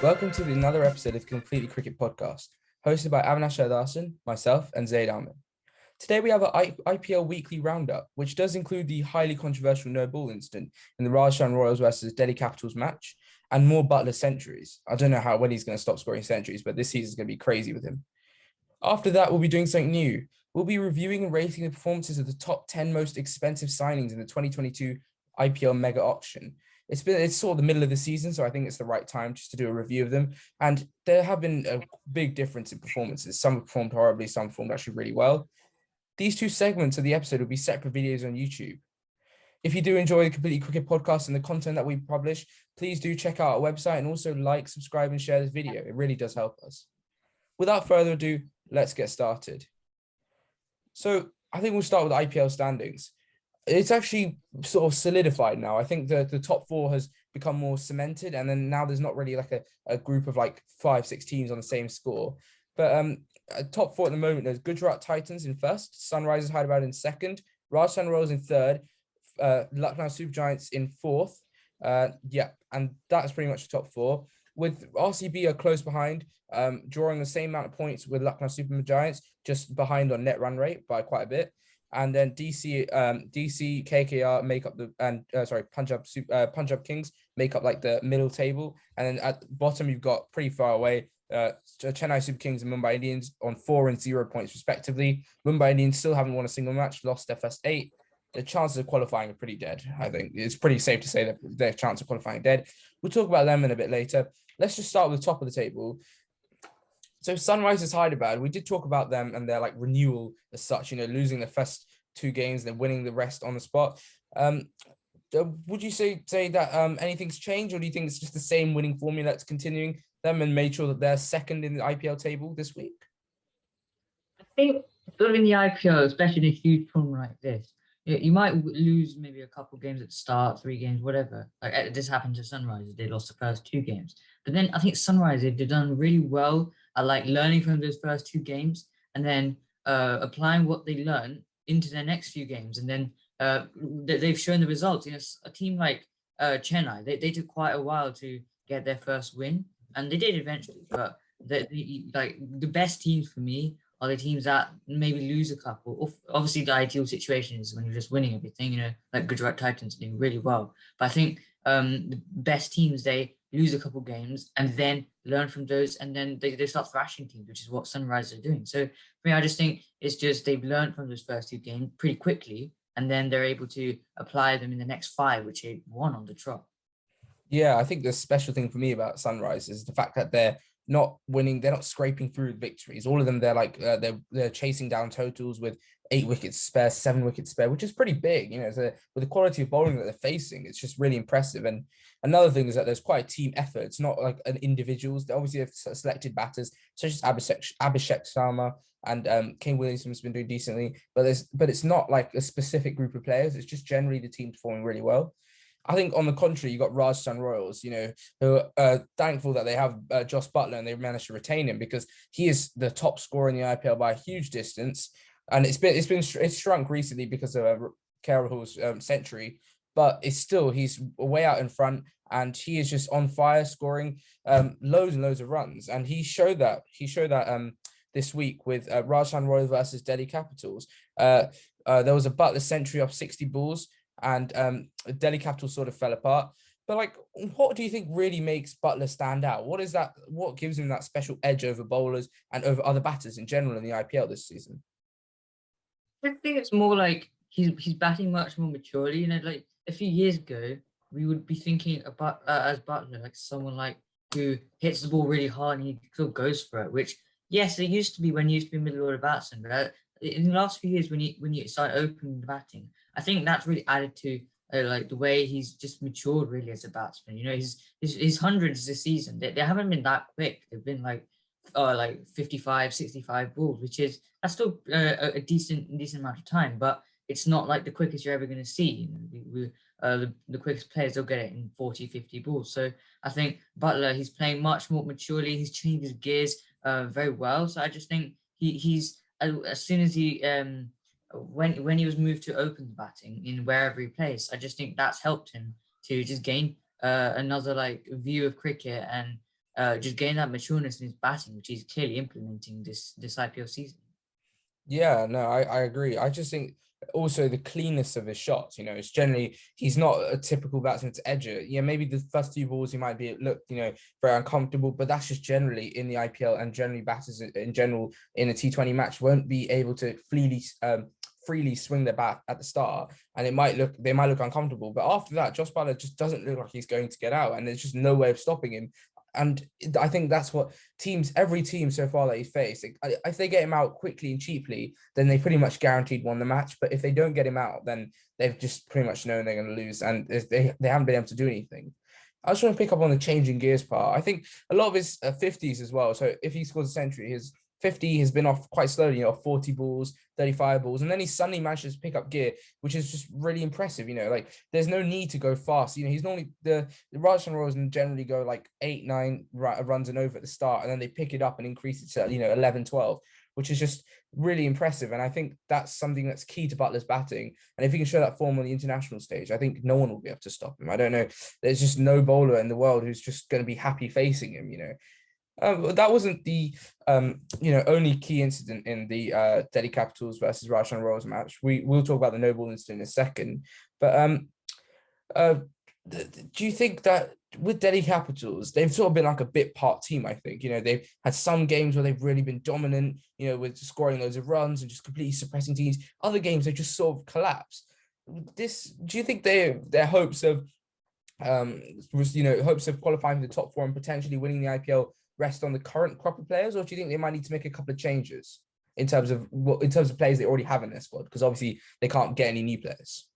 Welcome to another episode of Completely Cricket Podcast, hosted by Avinash Shardasan, myself, and Zaid Ahmed. Today we have an IPL weekly roundup, which does include the highly controversial no-ball incident in the Rajasthan Royals versus Delhi Capitals match, and more Buttler centuries. I don't know when he's going to stop scoring centuries, but this season is going to be crazy with him. After that, we'll be doing something new. We'll be reviewing and rating the performances of the top 10 most expensive signings in the 2022 IPL mega auction. It's sort of the middle of the season, so I think it's the right time just to do a review of them. And there have been a big difference in performances. Some have performed horribly, some performed actually really well. These two segments of the episode will be separate videos on YouTube. If you do enjoy the Completely Cricket Podcast and the content that we publish, please do check out our website and also like, subscribe, and share this video. It really does help us. Without further ado, let's get started. So I think we'll start with IPL standings. It's actually sort of solidified now. I think the top four has become more cemented, and then now there's not really like a group of like 5-6 teams on the same score. But top four at the moment, there's Gujarat Titans in first, Sunrisers Hyderabad in second, Rajasthan Royals in third, Lucknow Super Giants in fourth. And that's pretty much the top four. With RCB are close behind, drawing the same amount of points with Lucknow Super Giants, just behind on net run rate by quite a bit. And then DC, KKR make up Punjab Kings make up like the middle table. And then at the bottom, you've got pretty far away, Chennai Super Kings and Mumbai Indians on 4 and 0 points respectively. Mumbai Indians still haven't won a single match, lost their first 8. The chances of qualifying are pretty dead. I think it's pretty safe to say that their chance of qualifying dead. We'll talk about them in a bit later. Let's just start with the top of the table. So Sunrisers Hyderabad, we did talk about them and their like renewal as such, losing the first 2 games, then winning the rest on the spot. Would you say that anything's changed, or do you think it's just the same winning formula that's continuing them and made sure that they're second in the IPL table this week? I think sort of in the IPL, especially in a huge tournament like this, you might lose maybe a couple games at the start, 3 games, whatever. Like this happened to Sunrisers; they lost the first 2 games. But then I think Sunrisers, they've done really well at like learning from those first 2 games and then applying what they learned into their next few games. And then they've shown the results. A team like Chennai, they took quite a while to get their first win, and they did eventually. But the best teams for me are the teams that maybe lose a couple. Obviously, the ideal situation is when you're just winning everything, like Gujarat Titans doing really well. But I think the best teams, they lose a couple games and then learn from those, and then they start thrashing teams, which is what Sunrisers are doing. So for me, I just think it's just they've learned from those first 2 games pretty quickly, and then they're able to apply them in the next 5, which they won on the trot. Yeah, I think the special thing for me about Sunrise is the fact that they're not winning, they're not scraping through victories. All of them, they're like they're chasing down totals with 8 wickets spare, 7 wickets spare, which is pretty big. With the quality of bowling that they're facing, it's just really impressive. And another thing is that there's quite a team effort. It's not like an individuals. They obviously have selected batters such as Abhishek Sharma and King Williamson's been doing decently, but it's not like a specific group of players. It's just generally the team performing really well. I think on the contrary, you got Rajasthan Royals, who are thankful that they have Josh Buttler and they managed to retain him because he is the top scorer in the IPL by a huge distance. And it's shrunk recently because of Rahul's century, but he's way out in front and he is just on fire, scoring loads and loads of runs. And he showed that this week with Rajasthan Royals versus Delhi Capitals. There was a Buttler century off 60 balls. And Delhi Capitals sort of fell apart. But what do you think really makes Buttler stand out? What is that? What gives him that special edge over bowlers and over other batters in general in the IPL this season? I think it's more like he's batting much more maturely. Like a few years ago, we would be thinking about as Buttler, like someone like who hits the ball really hard and he still goes for it. Which yes, it used to be when he used to be middle order batsman, but in the last few years when you start opening the batting, I think that's really added to like the way he's just matured really as a batsman. His hundreds this season, they haven't been that quick. They've been like 55, 65 balls, that's still a decent amount of time, but it's not like the quickest you're ever going to see. The quickest players, they'll get it in 40, 50 balls. So I think Buttler, he's playing much more maturely. He's changed his gears very well. So I just think he's as soon as he when he was moved to open the batting in wherever he plays, I just think that's helped him to just gain another like view of cricket and just getting that matureness in his batting, which he's clearly implementing this IPL season. Yeah, no, I agree. I just think also the cleanness of his shots, it's generally he's not a typical batsman to edger. Yeah, maybe the first few balls he might be look, very uncomfortable, but that's just generally in the IPL, and generally batters in general in a T20 match won't be able to freely swing their bat at the start, and they might look uncomfortable. But after that, Josh Buttler just doesn't look like he's going to get out, and there's just no way of stopping him. And I think that's what every team so far that he's faced, if they get him out quickly and cheaply, then they pretty much guaranteed won the match. But if they don't get him out, then they've just pretty much known they're going to lose, and they haven't been able to do anything. I just want to pick up on the changing gears part. I think a lot of his 50s as well. So if he scores a century, his 50 has been off quite slowly, 40 balls, 35 balls, and then he suddenly manages to pick up gear, which is just really impressive. Like there's no need to go fast. He's normally the Rajasthan Royals generally go like 8, 9 runs and over at the start, and then they pick it up and increase it to 11, 12, which is just really impressive. And I think that's something that's key to Buttler's batting. And if he can show that form on the international stage, I think no one will be able to stop him. I don't know. There's just no bowler in the world who's just going to be happy facing him. That wasn't the only key incident in the Delhi Capitals versus Rajasthan Royals match. We'll talk about the no ball incident in a second, but do you think that with Delhi Capitals, they've sort of been like a bit part team? I think they've had some games where they've really been dominant, with scoring loads of runs and just completely suppressing teams. Other games they just sort of collapse. Do you think their hopes of qualifying for the top 4 and potentially winning the IPL rest on the current crop of players, or do you think they might need to make a couple of changes in terms of players they already have in their squad? Because obviously they can't get any new players.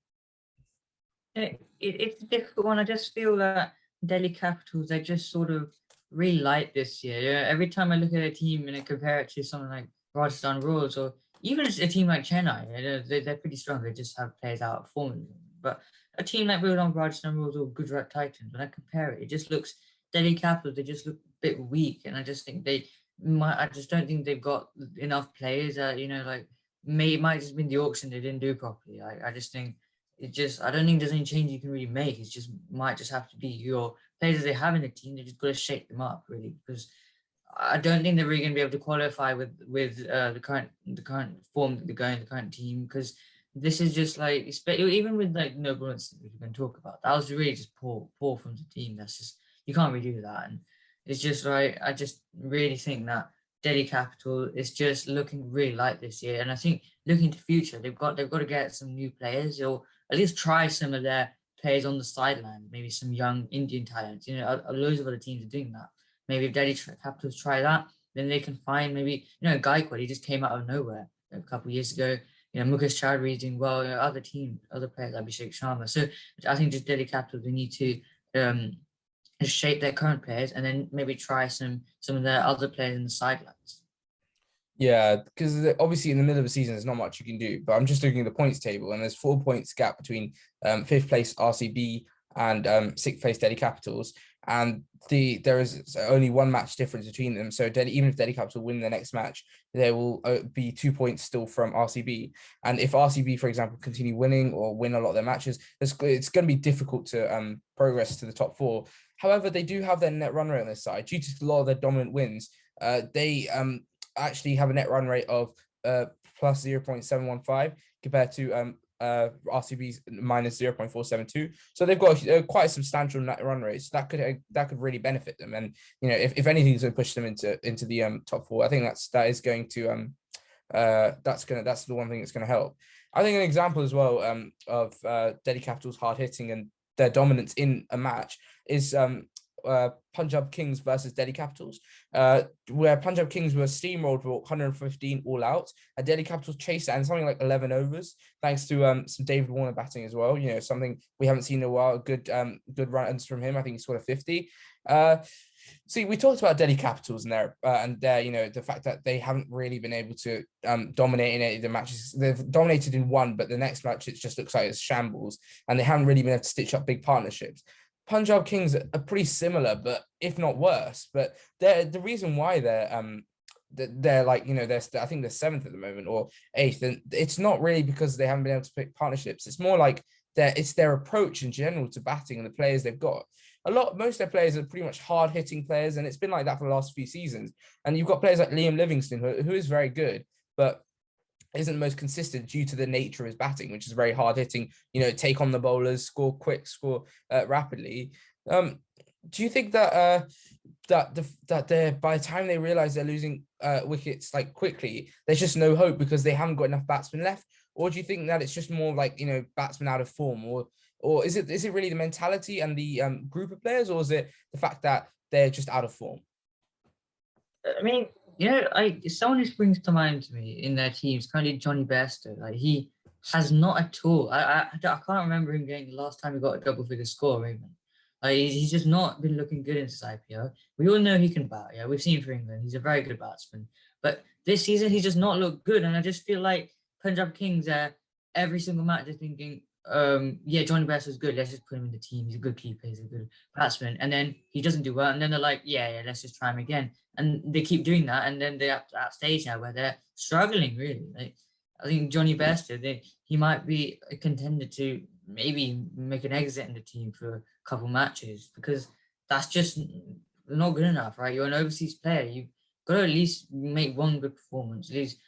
It's a difficult one. I just feel that Delhi Capitals, they just sort of really light this year. Every time I look at a team and I compare it to something like Rajasthan Royals or even a team like Chennai, they're pretty strong. They just have players out of form. But a team like Rajasthan Royals or Gujarat Titans, when I compare it, it just looks Delhi Capitals. They just look a bit weak, and I just think I just don't think they've got enough players. It might just been the auction they didn't do properly. I just think I don't think there's any change you can really make. It's just might just have to be your players that they have in the team. They just got to shake them up really, because I don't think they're really going to be able to qualify with the current form that they're going, the current team, because this is just like, even with like Noble incident we can talk about, that was really just poor from the team. That's just, you can't really do that. And it's just like, I just really think that Delhi Capital is just looking really light this year. And I think looking to future, they've got to get some new players, or at least try some of their players on the sideline, maybe some young Indian talents. Loads of other teams are doing that. Maybe if Delhi Capitals try that, then they can find maybe, Gaikwad, he just came out of nowhere a couple of years ago. Mukesh Chowdhury is doing well. Other players, Abhishek Sharma. So I think just Delhi Capitals, they need to shape their current players and then maybe try some of their other players in the sidelines. Yeah, because obviously in the middle of the season, there's not much you can do. But I'm just looking at the points table, and there's 4 points gap between 5th place RCB and 6th place Delhi Capitals, and there is only 1 match difference between them. So even if Delhi Capital win the next match, there will be 2 points still from RCB. And if RCB, for example, continue winning or win a lot of their matches, it's going to be difficult to progress to the top 4. However, they do have their net run rate on their side due to a lot of their dominant wins. They actually have a net run rate of plus 0.715 compared to RCB's minus 0.472. So they've got quite a substantial net run rate. So that could really benefit them. And if anything's going to push them into the top 4, I think that's the one thing that's going to help. I think an example as well of Delhi Capital's hard hitting and their dominance in a match is Punjab Kings versus Delhi Capitals, where Punjab Kings were steamrolled for 115 all out, and Delhi Capitals chased that in something like 11 overs, thanks to some David Warner batting as well. Something we haven't seen in a while. Good runs from him. I think he scored a 50. See, we talked about Delhi Capitals and the fact that they haven't really been able to dominate in any of the matches. They've dominated in one, but the next match it just looks like it's shambles, and they haven't really been able to stitch up big partnerships. Punjab Kings are pretty similar, but if not worse. But the reason why they're like, I think they're 7th at the moment or 8th, and it's not really because they haven't been able to pick partnerships. It's more like it's their approach in general to batting and the players they've got. most of their players are pretty much hard hitting players, and it's been like that for the last few seasons. And you've got players like Liam Livingston, who is very good, but isn't the most consistent due to the nature of his batting, which is very hard hitting, take on the bowlers, score quick, score rapidly. Do you think that they're, by the time they realize they're losing wickets like quickly, there's just no hope because they haven't got enough batsmen left? Or do you think that it's just more like, batsmen out of form, or is it really the mentality and the group of players, or is it the fact that they're just out of form? I mean, someone who springs to mind to me in their teams, kind of Johnny Bairstow. Like he has not at all. I can't remember him getting the last time he got a double figure score even. Like he's just not been looking good in this IPL. We all know he can bat. Yeah, we've seen for England. He's a very good batsman. But this season he's just not looked good, and I just feel like Punjab Kings every single match they're thinking, yeah, Johnny Bairstow's good. Let's just put him in the team. He's a good keeper. He's a good batsman. And then he doesn't do well, and then they're like, yeah, let's just try him again. And they keep doing that, and then they're at that stage now where they're struggling really. Like I think Johnny Bairstow, he might be a contender to maybe make an exit in the team for a couple matches because that's just not good enough, right? You're an overseas player. You've got to at least make one good performance, at least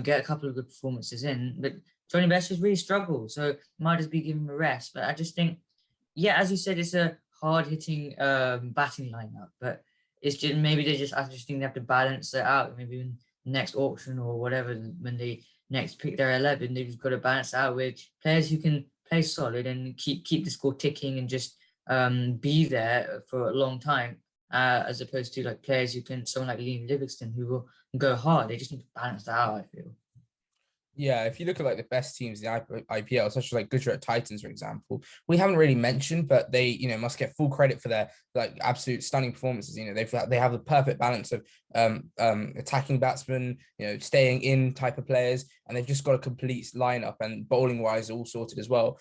get a couple of good performances in. But Johnny Bairstow's really struggled, so might as well give him a rest. But I just think, yeah, as you said, it's a hard-hitting batting lineup, but it's just I just think they have to balance it out. Maybe in the next auction or whatever, when they next pick their 11, they've just got to balance out with players who can play solid and keep the score ticking and just be there for a long time, as opposed to like players who can, someone like Liam Livingston, who will go hard. They just need to balance that out, I feel. Yeah, if you look at like the best teams in the IPL, such as like Gujarat Titans, for example, we haven't really mentioned, but they, must get full credit for their like absolute stunning performances. They have the perfect balance of attacking batsmen, staying in type of players, and they've just got a complete lineup, and bowling wise all sorted as well.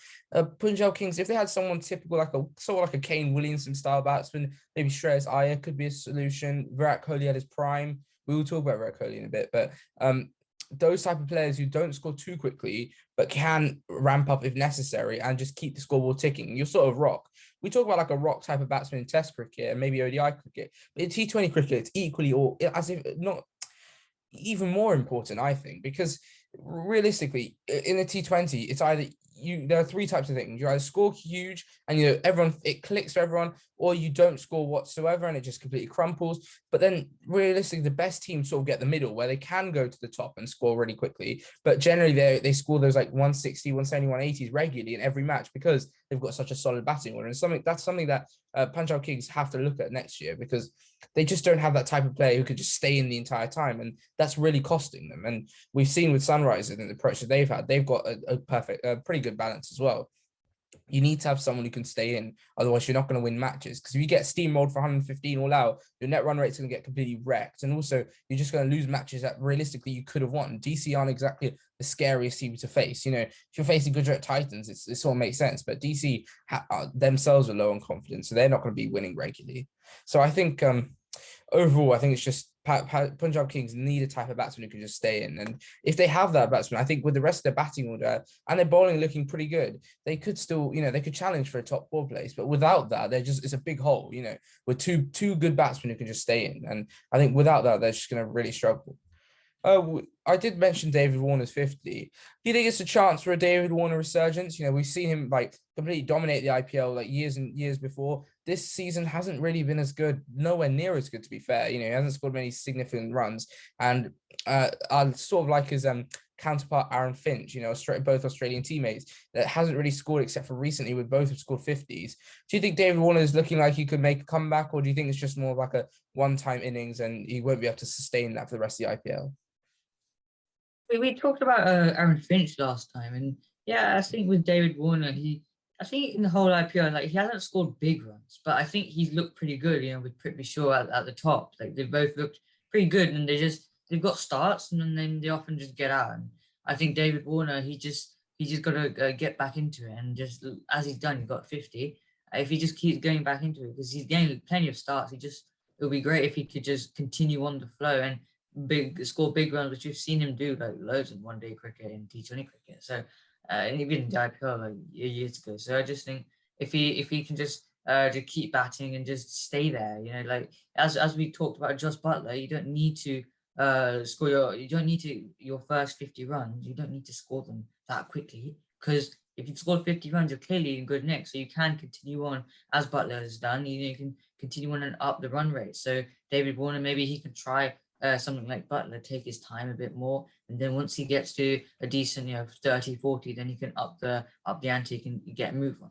Punjab Kings, if they had someone typical like a Kane Williamson style batsman, maybe Shreyas Iyer could be a solution. Virat Kohli at his prime. We will talk about Virat Kohli in a bit, but those type of players who don't score too quickly but can ramp up if necessary and just keep the scoreboard ticking. You're sort of rock. We talk about like a rock type of batsman in Test cricket and maybe ODI cricket, but in T20 cricket, it's equally, or as if not even more important, I think, because realistically in a T20, it's either there are three types of things. You either score huge and it clicks for everyone, or you don't score whatsoever and it just completely crumples. But then realistically, the best teams sort of get the middle where they can go to the top and score really quickly. But generally they score those like 160, 170, 180s regularly in every match because they've got such a solid batting order. And that's something that Punjab Kings have to look at next year, because they just don't have that type of player who could just stay in the entire time, and that's really costing them. And we've seen with Sunrisers and the approach that they've had, they've got a pretty good balance as well. You need to have someone who can stay in, otherwise you're not going to win matches, because if you get steamrolled for 115 all out, your net run rate's going to get completely wrecked, and also you're just going to lose matches that realistically you could have won. DC aren't exactly the scariest team to face. If you're facing Gujarat Titans, it sort of makes sense, but DC themselves are low on confidence, so they're not going to be winning regularly. So I think overall, I think it's just Punjab Kings need a type of batsman who can just stay in. And if they have that batsman, I think with the rest of their batting order and their bowling looking pretty good, they could still, they could challenge for a top 4 place. But without that, it's a big hole, with two good batsmen who can just stay in. And I think without that, they're just going to really struggle. I did mention David Warner's 50. Do you think it's a chance for a David Warner resurgence? We've seen him like completely dominate the IPL like years and years before. This season hasn't really been as good, nowhere near as good, to be fair. He hasn't scored many significant runs. And I sort of like his counterpart Aaron Finch, both Australian teammates, that hasn't really scored except for recently, with both have scored 50s. Do you think David Warner is looking like he could make a comeback, or do you think it's just more like a one-time innings and he won't be able to sustain that for the rest of the IPL? We talked about Aaron Finch last time, and yeah, I think with David Warner, I think in the whole IPL, like he hasn't scored big runs, but I think he's looked pretty good, with Prithvi Shaw at the top. Like they both looked pretty good, and they've got starts, and then they often just get out. And I think David Warner, he just got to get back into it, and just as he's done, he got 50. If he just keeps going back into it, because he's getting plenty of starts, it would be great if he could just continue on the flow and score big runs, which you've seen him do like loads in one-day cricket and T20 cricket. So and even in the IPL like years ago. So I just think if he can just to keep batting and just stay there. Like as we talked about Josh Buttler, you don't need to your first 50 runs. You don't need to score them that quickly, because if you've scored 50 runs, you're clearly in good nick. So you can continue on as Buttler has done. You can continue on and up the run rate. So David Warner, maybe he can try something like Buttler, take his time a bit more, and then once he gets to a decent 30, 40, then he can up the ante, he can get a move on.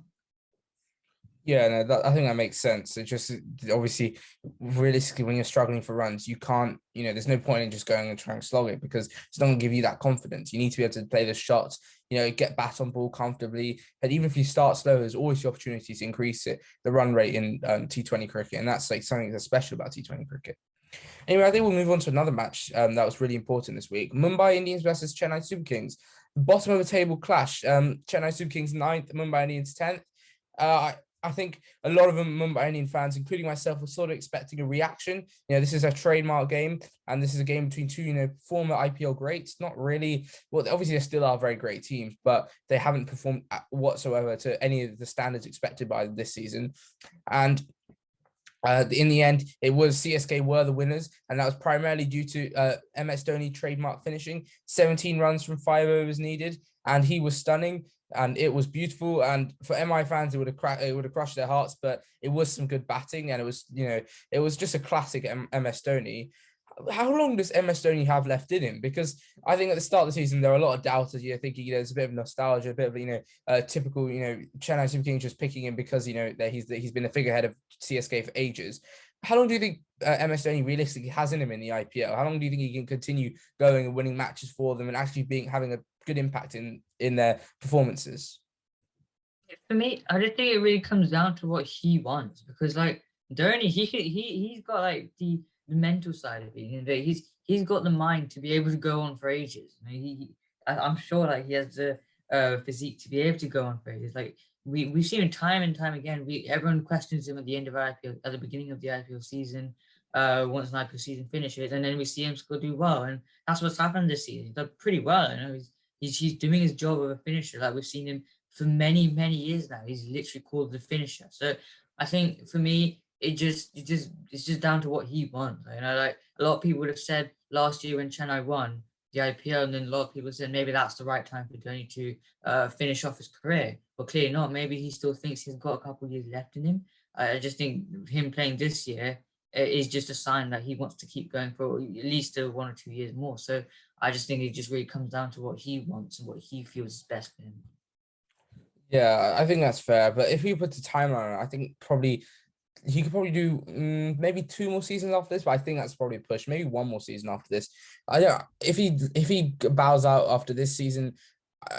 Yeah, no, I think that makes sense. It just obviously, realistically, when you're struggling for runs, you can't, there's no point in just going and trying to slog it, because it's not going to give you that confidence. You need to be able to play the shots, get bat on ball comfortably. And even if you start slow, there's always the opportunity to increase the run rate in T20 cricket. And that's like something that's special about T20 cricket. Anyway, I think we'll move on to another match that was really important this week. Mumbai Indians versus Chennai Super Kings. Bottom of the table clash. Chennai Super Kings 9th, Mumbai Indians 10th. I think a lot of Mumbai Indian fans, including myself, were sort of expecting a reaction. This is a trademark game, and this is a game between two, former IPL greats. Not really. Well, obviously, they still are very great teams, but they haven't performed whatsoever to any of the standards expected by them this season. And in the end, it was CSK were the winners, and that was primarily due to MS Dhoni trademark finishing, 17 runs from 5 overs needed, and he was stunning. And it was beautiful, and for MI fans, it would have crushed their hearts. But it was some good batting, and it was just a classic MS Dhoni. How long does MS Dhoni have left in him? Because I think at the start of the season there were a lot of doubters. Thinking there's a bit of nostalgia, a bit of typical Chennai Super Kings just picking him because that he's been a figurehead of CSK for ages. How long do you think MS Dhoni realistically has in him in the IPL? How long do you think he can continue going and winning matches for them and actually having a good impact in their performances? For me, I just think it really comes down to what he wants, because like Dhoni, he's got like the mental side of it. He's got the mind to be able to go on for ages. I'm sure like he has the physique to be able to go on for ages. Like we've seen him time and time again. Everyone questions him at the end of IPL, at the beginning of the IPL season. Once an IPL season finishes, and then we see him still do well, and that's what's happened this season. He's done pretty well. He's doing his job of a finisher. Like we've seen him for many, many years now. He's literally called the finisher. So I think for me, it's just down to what he wants. Like a lot of people would have said last year when Chennai won the IPL, and then a lot of people said maybe that's the right time for Dhoni to finish off his career. But clearly not. Maybe he still thinks he's got a couple of years left in him. I just think him playing this year is just a sign that he wants to keep going for at least 1 or 2 years more. So I just think it just really comes down to what he wants and what he feels is best for him. Yeah, I think that's fair. But if we put the timeline on, I think he could probably do maybe 2 more seasons after this. But I think that's probably a push. Maybe 1 more season after this. I don't. If he bows out after this season,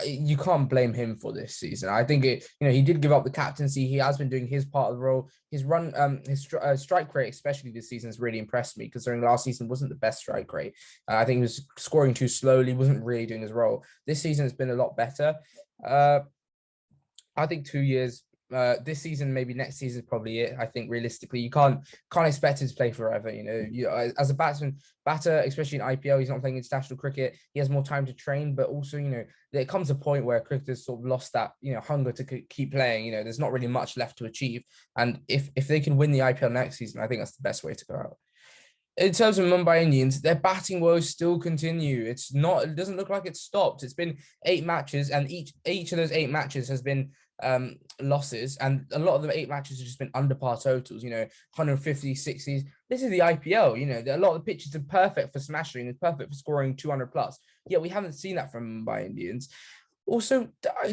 you can't blame him for this season. I think he did give up the captaincy. He has been doing his part of the role. His run, his strike rate, especially this season, has really impressed me, considering last season wasn't the best strike rate. I think he was scoring too slowly, wasn't really doing his role. This season has been a lot better. I think 2 years. This season, maybe next season is probably it. I think realistically, you can't expect him to play forever. As a batter, especially in IPL, he's not playing international cricket. He has more time to train, but also, there comes a point where cricketers sort of lost that, hunger to keep playing. There's not really much left to achieve. And if they can win the IPL next season, I think that's the best way to go out. In terms of Mumbai Indians, their batting woes still continue. It doesn't look like it's stopped. It's been 8 matches, and each of those 8 matches has been losses, and a lot of the 8 matches have just been under par totals, 150, 60s. This is the IPL, a lot of the pitches are perfect for smashing, it's perfect for scoring 200 plus. Yet we haven't seen that from Mumbai Indians. Also,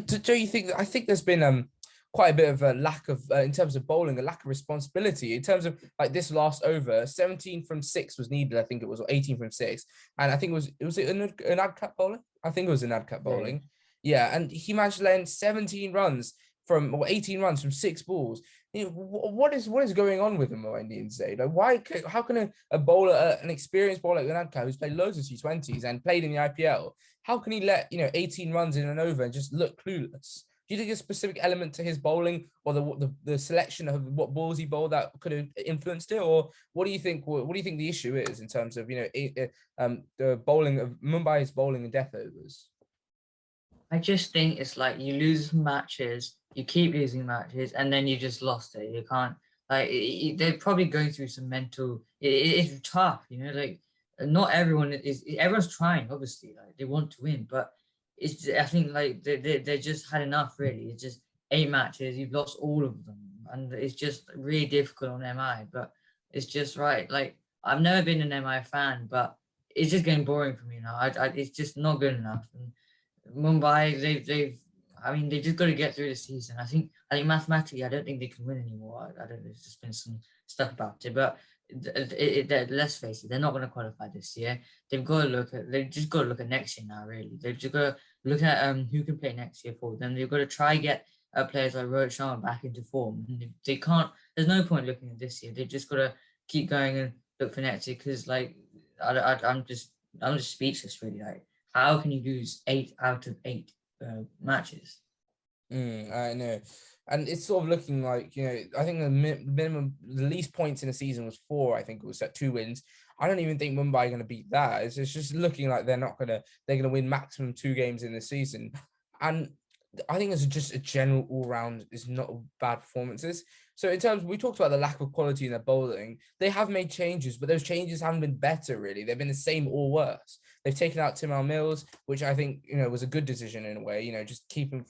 do you think I think there's been quite a bit of a lack of, in terms of bowling, a lack of responsibility in terms of like this last over, 17 from 6 was needed, I think it was, or 18 from 6. And I think it was an ad-cap bowling? I think it was an ad-cap bowling. Yeah, and he managed to land 17 runs from, or 18 runs from 6 balls. What is going on with the Mumbai Indians today? Like, how can a bowler, an experienced bowler like Virat Kohli, who's played loads of T20s and played in the IPL, how can he let 18 runs in an over and just look clueless? Do you think a specific element to his bowling, or the selection of what balls he bowled that could have influenced it, or what do you think? What do you think the issue is in terms of the bowling of Mumbai's bowling and death overs? I just think it's like you lose matches, you keep losing matches, and then you just lost it. You can't like they're probably going through some mental. It's tough, Like not everyone is. Everyone's trying, obviously. Like they want to win, but I think like they just had enough. Really, it's just 8 matches. You've lost all of them, and it's just really difficult on MI. But it's just right. Like I've never been an MI fan, but it's just getting boring for me now. It's just not good enough. And Mumbai, I mean, they just got to get through the season. I think mathematically, I don't think they can win anymore. I don't. There's just been some stuff about it, but let's face it, they're not going to qualify this year. They've just got to look at next year now. Really, they've just got to look at who can play next year for them. They've got to try get players like Rashan back into form. And they can't. There's no point looking at this year. They've just got to keep going and look for next year because, like, I'm just speechless. Really, like how can you lose 8 out of 8 matches? I know. And it's sort of looking like, I think the minimum, the least points in a season was 4. I think it was at 2 wins. I don't even think Mumbai are going to beat that. It's just looking like they're going to win maximum 2 games in the season. And I think it's just a general all round is not bad performances. So in terms, we talked about the lack of quality in their bowling. They have made changes, but those changes haven't been better really. They've been the same or worse. They've taken out Tim Mills, which I think was a good decision in a way. Just keep him,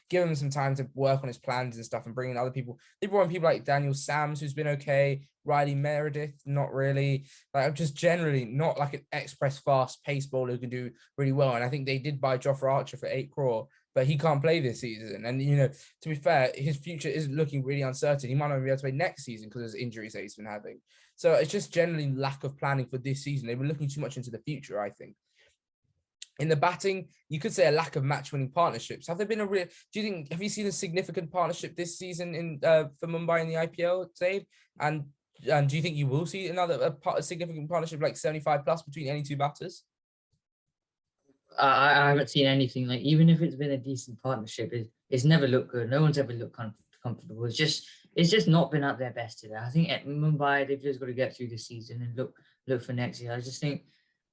give him some time to work on his plans and stuff, and bring in other people. They brought in people like Daniel Sams, who's been okay. Riley Meredith, not really. Like just generally not like an express fast pace bowler who can do really well. And I think they did buy Jofra Archer for 8 crore. But he can't play this season. And, to be fair, his future is looking really uncertain. He might not be able to play next season because of his injuries that he's been having. So it's just generally lack of planning for this season. They were looking too much into the future, I think. In the batting, you could say a lack of match-winning partnerships. Have you seen a significant partnership this season for Mumbai in the IPL, Zaid? And do you think you will see a significant partnership like 75 plus between any 2 batters? I haven't seen anything like even if it's been a decent partnership, it's never looked good. No one's ever looked comfortable. It's just not been at their best today. I think at Mumbai they've just got to get through the season and look for next year. I just think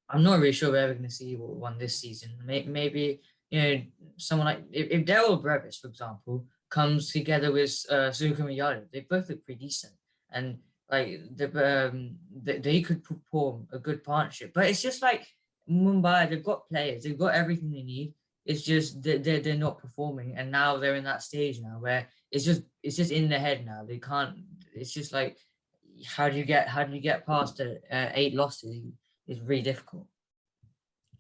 I'm not really sure we're ever going to see one this season. Maybe someone like if Daryl Brevis, for example, comes together with Sukham Yadav, they both look pretty decent and like they could perform a good partnership. But it's just like Mumbai, they've got players, they've got everything they need. It's just they're not performing, and now they're in that stage now where it's just in their head now. They can't. It's just like how do you get past 8 losses? It's really difficult.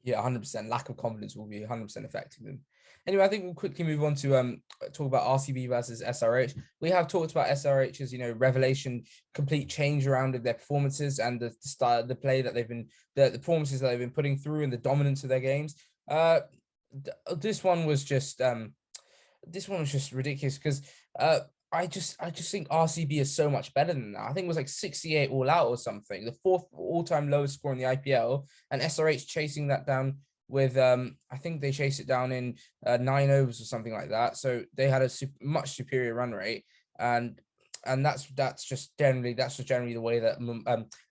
Yeah, 100%. Lack of confidence will be 100% affecting them. Anyway, I think we'll quickly move on to talk about RCB versus SRH. We have talked about SRH's, revelation, complete change around of their performances and the style, the play that they've been, the performances that they've been putting through and the dominance of their games. This one was just ridiculous because I just think RCB is so much better than that. I think it was like 68 all out or something, the 4th all-time lowest score in the IPL, and SRH chasing that down with I think they chased it down in 9 overs or something like that. So they had a much superior run rate, and that's just generally the way that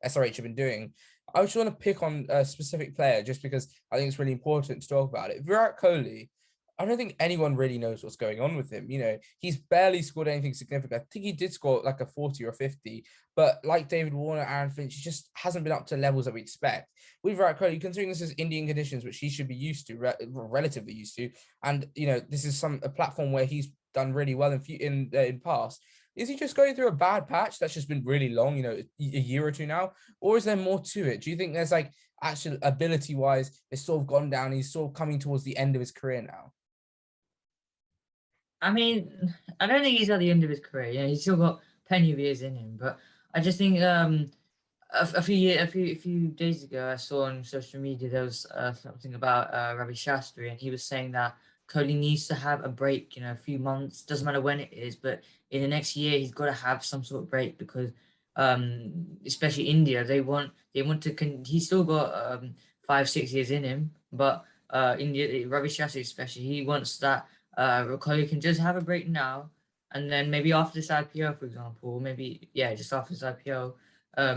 SRH have been doing. I just want to pick on a specific player just because I think it's really important to talk about it. Virat Kohli, I don't think anyone really knows what's going on with him. He's barely scored anything significant. I think he did score like a 40 or 50, but like David Warner, Aaron Finch, he just hasn't been up to levels that we expect. With Virat Kohli, considering this is Indian conditions, which he should be used to, relatively used to, and this is a platform where he's done really well in past. Is he just going through a bad patch that's just been really long, a year or 2 now, or is there more to it? Do you think there's like actual ability-wise, it's sort of gone down? He's sort of coming towards the end of his career now. I mean, I don't think he's at the end of his career. He's still got plenty of years in him. But I just think a few days ago, I saw on social media there was something about Ravi Shastri, and he was saying that Kohli needs to have a break. A few months, doesn't matter when it is, but in the next year he's got to have some sort of break because especially India, they want to. He's still got 5-6 years in him, but India, Ravi Shastri especially, he wants that. Kohli can just have a break now, and then maybe after this IPO, for example, just after this IPO,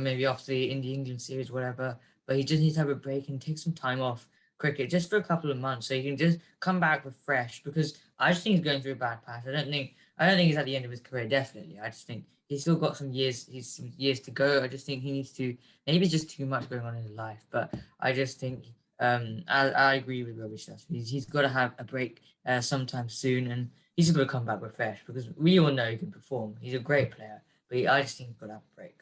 maybe after the England series, whatever. But he just needs to have a break and take some time off cricket just for a couple of months, so he can just come back refreshed. Because I just think he's going through a bad patch. I don't think he's at the end of his career. Definitely, I just think he's still got some years. He's some years to go. I just think he needs to. Maybe it's just too much going on in his life, but I just think I agree with Robbie Shastri. He's got to have a break sometime soon, and he's just got to come back refreshed because we all know he can perform. He's a great player, but I just think he's got to have a break.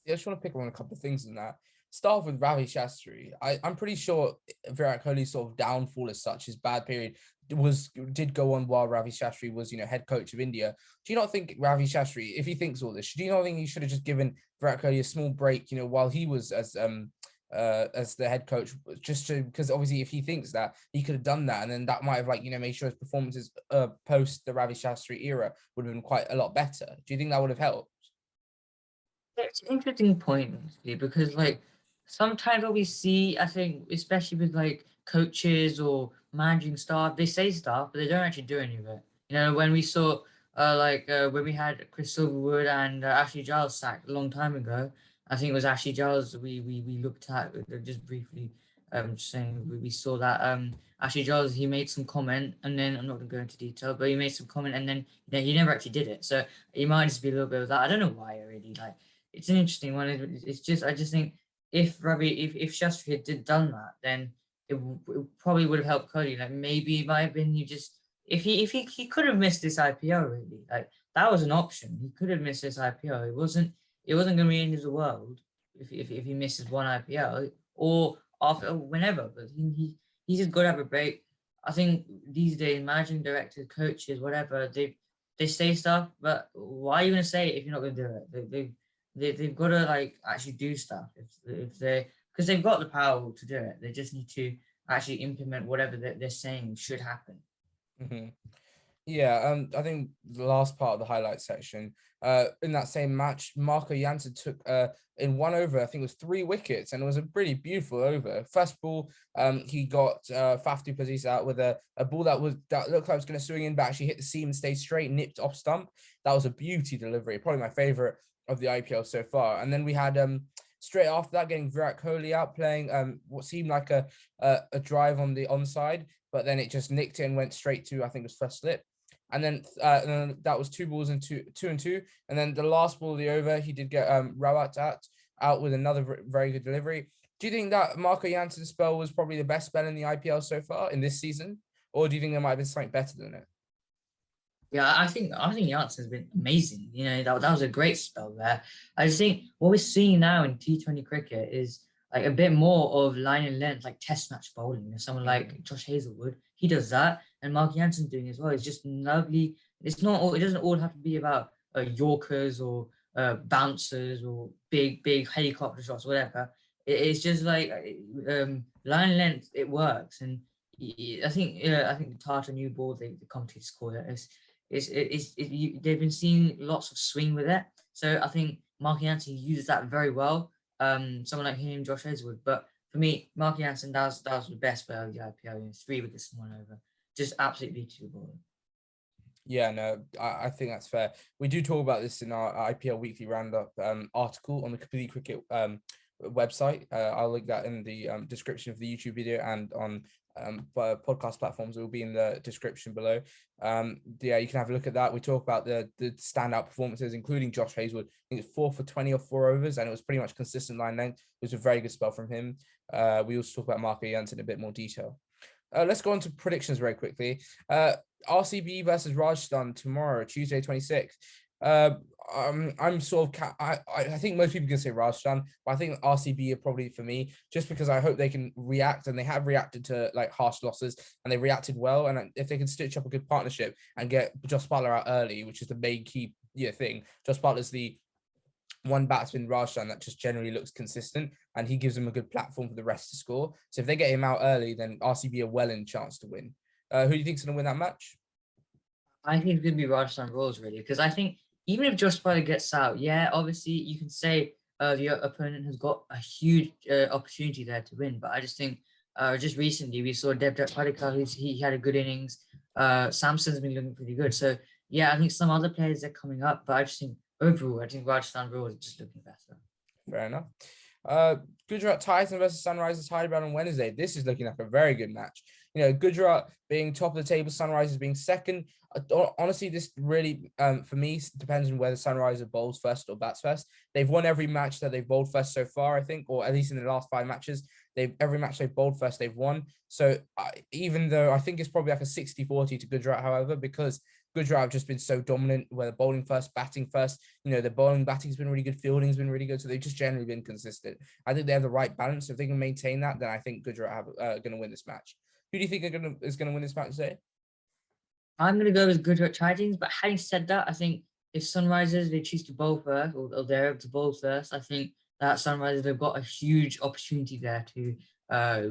Yeah, I just want to pick on a couple of things in that. Start off with Ravi Shastri. I'm pretty sure Virat Kohli's sort of downfall as such, his bad period did go on while Ravi Shastri was, head coach of India. Do you not think Ravi Shastri, if he thinks all this, do you not think he should have just given Virat Kohli a small break, while he was as the head coach, just to, because obviously if he thinks that, he could have done that, and then that might have made sure his performances post the Ravi Shastri era would have been quite a lot better. Do you think that would have helped? It's an interesting point, honestly, because sometimes what we see, I think, especially with coaches or managing staff, they say stuff, but they don't actually do any of it. When we saw when we had Chris Silverwood and Ashley Giles sacked a long time ago, I think it was Ashley Giles we looked at just briefly. Just saying we saw that Ashley Giles, he made some comment, and then I'm not going to go into detail, but he made some comment, and then he never actually did it. So he might just be a little bit of that. I don't know why really it's an interesting one. It's just I just think if Shastri had done that, then it probably would have helped Kohli. Maybe it might have been you just if he could have missed this IPO really. That was an option. He could have missed this IPO. It wasn't going to be the end of the world if he misses one IPO or after whenever. But he just got to have a break. I think these days managing directors, coaches, whatever, they say stuff, but why are you going to say it if you're not going to do it? They've got to actually do stuff if they because they've got the power to do it. They just need to actually implement whatever they're saying should happen. Mm-hmm. Yeah, I think the last part of the highlight section, in that same match, Marco Jansen took in one over, I think it was 3 wickets, and it was a pretty beautiful over. First ball, he got Faf du Plessis out with a ball that looked like it was going to swing in, but actually hit the seam and stayed straight, nipped off stump. That was a beauty delivery, probably my favorite of the IPL so far. And then we had straight after that, getting Virat Kohli out playing what seemed like a drive on the onside, but then it just nicked it and went straight to, I think it was first slip. And then that was 2 balls and 2 and 2. And then the last ball of the over, he did get Rawat out with another very good delivery. Do you think that Marco Jansen's spell was probably the best spell in the IPL so far in this season? Or do you think there might have been something better than it? Yeah, I think Jansen's been amazing. That was a great spell there. I just think what we're seeing now in T20 cricket is a bit more of line and length, like test match bowling. Someone like Josh Hazelwood, he does that, and Mark Jansen's doing as well. It's just lovely. It's not all. It doesn't all have to be about Yorkers or bouncers or big helicopter shots, whatever. It's just line and length. It works, and I think the Tata new ball, the commentators call it, they've been seeing lots of swing with it. So I think Mark Jansen uses that very well. Someone like him, Josh Hazelwood. But for me, Mark Jansen, that was the best player of the IPL. 3 with this one over. Just absolutely beautiful. Yeah, no, I think that's fair. We do talk about this in our IPL Weekly Roundup article on the Complete Cricket website. I'll link that in the description of the YouTube video, and on podcast platforms it will be in the description below. Yeah, you can have a look at that. We talk about the standout performances, including Josh Hazelwood. I think it's 4 for 20 or 4 overs, and it was pretty much consistent line length. It was a very good spell from him. We also talk about Marco Jansen in a bit more detail. Let's go on to predictions very quickly. RCB versus Rajasthan tomorrow, Tuesday 26th. I'm sort of I think most people can say Rajasthan, but I think RCB are probably for me, just because I hope they can react, and they have reacted to harsh losses, and they reacted well. And if they can stitch up a good partnership and get Jos Buttler out early, which is the main key thing. Jos Buttler's the one batsman Rajasthan that just generally looks consistent, and he gives them a good platform for the rest to score. So if they get him out early, then RCB are well in chance to win. Who do you think's going to win that match? I think it's going to be Rajasthan Royals, really, because I think even if Josh Buttler gets out, obviously you can say the opponent has got a huge opportunity there to win. But I just think just recently we saw Devdutt Padikkar, he had a good innings. Samson's been looking pretty good. So I think some other players are coming up, but I just think overall, I think Rajasthan Royals are just looking better. Fair enough. Gujarat Titans versus Sunrisers Hyderabad on Wednesday. This is looking like a very good match. Gujarat being top of the table, Sunrisers being second. Honestly, this really, for me, depends on whether Sunrisers bowls first or bats first. They've won every match that they've bowled first so far, I think, or at least in the last 5 matches. Every match they've bowled first, they've won. So even though I think it's probably like a 60-40 to Gujarat, however, because Gujarat have just been so dominant, whether bowling first, batting first. The bowling, batting's been really good, fielding's been really good. So they've just generally been consistent. I think they have the right balance. If they can maintain that, then I think Gujarat are going to win this match. Who do you think is going to win this match today? I'm going to go with Gujarat Titans, but having said that, I think if Sunrisers, they choose to bowl first, or they're able to bowl first, I think that Sunrisers, they've got a huge opportunity there to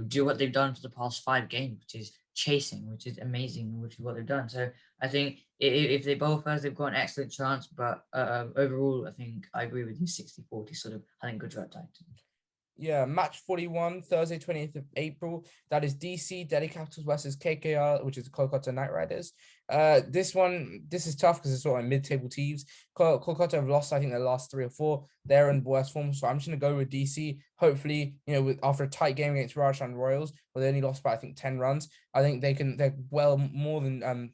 do what they've done for the past 5 games, which is chasing, which is amazing, which is what they've done. So I think if they bowl first, they've got an excellent chance. But overall, I think I agree with you, 60-40, sort of, I think Gujarat Titans. Yeah, match 41, Thursday, 20th of April. That is DC, Delhi Capitals versus KKR, which is the Kolkata Knight Riders. This is tough because it's sort of mid-table teams. Kolkata have lost, I think, their last 3 or 4. They're in worse form, so I'm just going to go with DC. Hopefully, after a tight game against Rajasthan Royals, where they only lost by, I think, 10 runs, I think they're well more than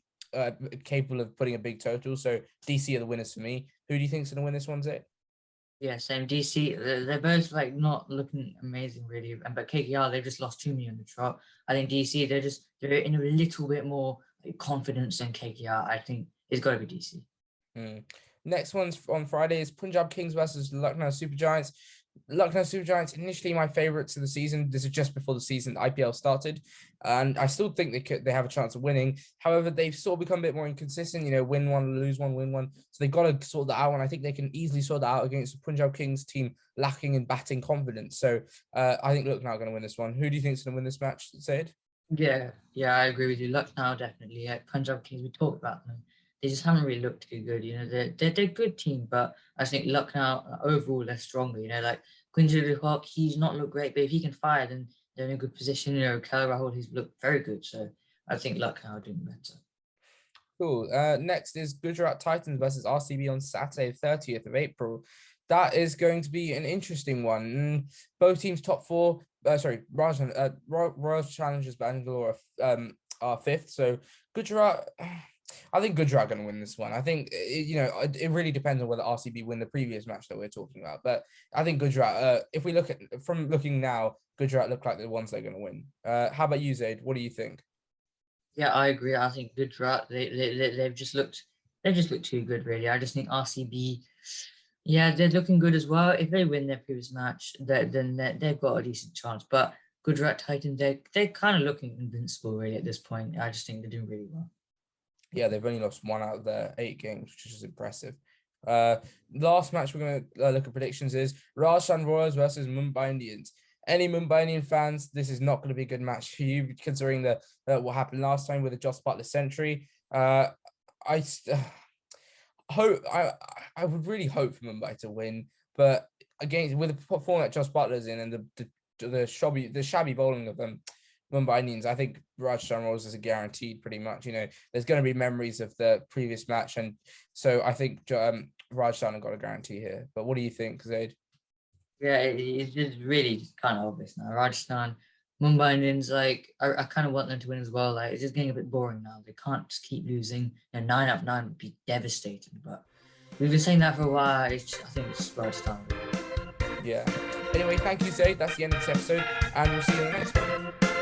capable of putting a big total. So DC are the winners for me. Who do you think is going to win this one, Zay? Yeah, same. DC, they're both like not looking amazing really, but KKR, they've just lost 2 million on the trot. I think DC, they're in a little bit more confidence than KKR. I think it's got to be DC. Next one's on Friday is Punjab Kings versus Lucknow Super Giants. Lucknow Super Giants, initially my favourites of the season. This is just before the season, the IPL started, and I still think they have a chance of winning. However, they've sort of become a bit more inconsistent, win one, lose one, win one. So they've got to sort that out, and I think they can easily sort that out against the Punjab Kings team lacking in batting confidence. So I think Lucknow are going to win this one. Who do you think is going to win this match, Said? Yeah, I agree with you. Lucknow, definitely. Yeah, Punjab Kings, we talked about them. They just haven't really looked too good. They're a good team, but I think Lucknow overall they're stronger. Like Quincy Hawk, he's not looked great, but if he can fire, then they're in a good position. Kel Rahul, he's looked very good. So I think Lucknow are doing better. Cool. Next is Gujarat Titans versus RCB on Saturday, 30th of April. That is going to be an interesting one. Both teams top 4. Rajasthan Royals Challengers Bangalore are 5th. So Gujarat. I think Gujarat are going to win this one. I think, it really depends on whether RCB win the previous match that we're talking about. But I think Gujarat, if we look at from looking now, Gujarat look like the ones they're going to win. How about you, Zaid? What do you think? Yeah, I agree. I think Gujarat, they've just looked too good, really. I just think RCB, yeah, they're looking good as well. If they win their previous match, then they've got a decent chance. But Gujarat Titans, they're kind of looking invincible, really, at this point. I just think they're doing really well. Yeah, they've only lost 1 out of their 8 games, which is impressive. Last match we're going to look at predictions is Rajasthan Royals versus Mumbai Indians. Any Mumbai Indian fans, this is not going to be a good match for you, considering what happened last time with the Joss Buttler century. I would really hope for Mumbai to win, but again, with the form that Joss Buttler's in and the shabby bowling of them. Mumbai Indians, I think Rajasthan Royals is a guaranteed pretty much. There's going to be memories of the previous match. And so I think Rajasthan have got a guarantee here. But what do you think, Zaid? Yeah, it's just really just kind of obvious now. Rajasthan, Mumbai Indians, I kind of want them to win as well. Like, it's just getting a bit boring now. They can't just keep losing. 9 out of 9 would be devastating. But we've been saying that for a while. I think it's Rajasthan. Yeah. Anyway, thank you, Zaid. That's the end of this episode. And we'll see you in the next one.